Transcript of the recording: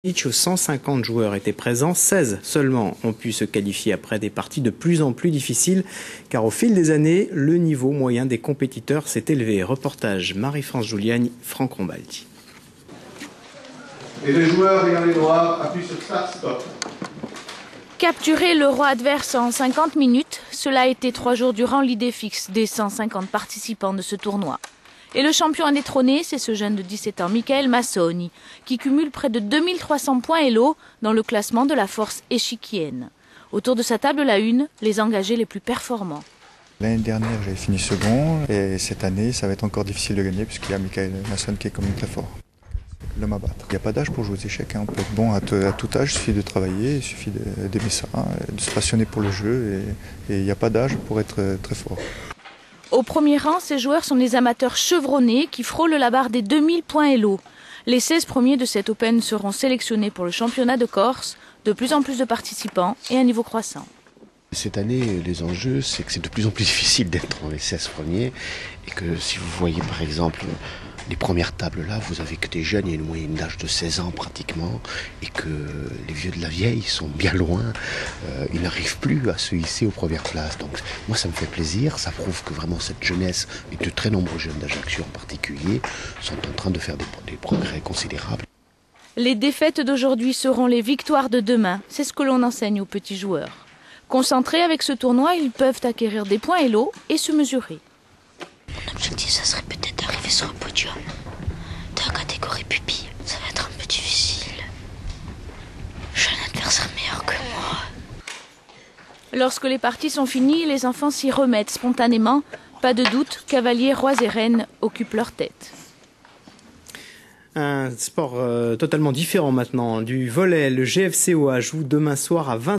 150 joueurs étaient présents, 16 seulement ont pu se qualifier après des parties de plus en plus difficiles, car au fil des années, le niveau moyen des compétiteurs s'est élevé. Reportage Marie-France Giuliani, Franck Rombaldi. Et les joueurs ayant les droits appuient sur Start Stop. Capturer le roi adverse en 50 minutes, cela a été 3 jours durant l'idée fixe des 150 participants de ce tournoi. Et le champion indétrôné, c'est ce jeune de 17 ans, Michael Massoni, qui cumule près de 2300 points Elo dans le classement de la force échiquienne. Autour de sa table la une, les engagés les plus performants. L'année dernière, j'avais fini second, et cette année, ça va être encore difficile de gagner, puisqu'il y a Michael Massoni qui est quand même très fort. L'homme à battre. Il n'y a pas d'âge pour jouer aux échecs, on peut être bon à tout âge, il suffit de travailler, il suffit d'aimer ça, de se passionner pour le jeu, et il n'y a pas d'âge pour être très fort. Au premier rang, ces joueurs sont des amateurs chevronnés qui frôlent la barre des 2000 points Elo. Les 16 premiers de cet Open seront sélectionnés pour le championnat de Corse, de plus en plus de participants et un niveau croissant. Cette année, les enjeux, c'est que c'est de plus en plus difficile d'être dans les 16 premiers et que si vous voyez par exemple les premières tables là, vous avez que des jeunes, il y a une moyenne d'âge de 16 ans pratiquement et que les vieux de la vieille sont bien loin, ils n'arrivent plus à se hisser aux premières places. Donc moi ça me fait plaisir, ça prouve que vraiment cette jeunesse et de très nombreux jeunes d'Ajaccio en particulier sont en train de faire des progrès considérables. Les défaites d'aujourd'hui seront les victoires de demain, c'est ce que l'on enseigne aux petits joueurs. Concentrés avec ce tournoi, ils peuvent acquérir des points Elo et se mesurer. Mon objectif, ça serait peut-être d'arriver sur un podium de la catégorie pupille. Ça va être un peu difficile. J'ai un adversaire meilleur que moi. Lorsque les parties sont finies, les enfants s'y remettent spontanément. Pas de doute, cavaliers, rois et reines occupent leur tête. Un sport totalement différent maintenant, du volley. Le GFCOA joue demain soir à 20h.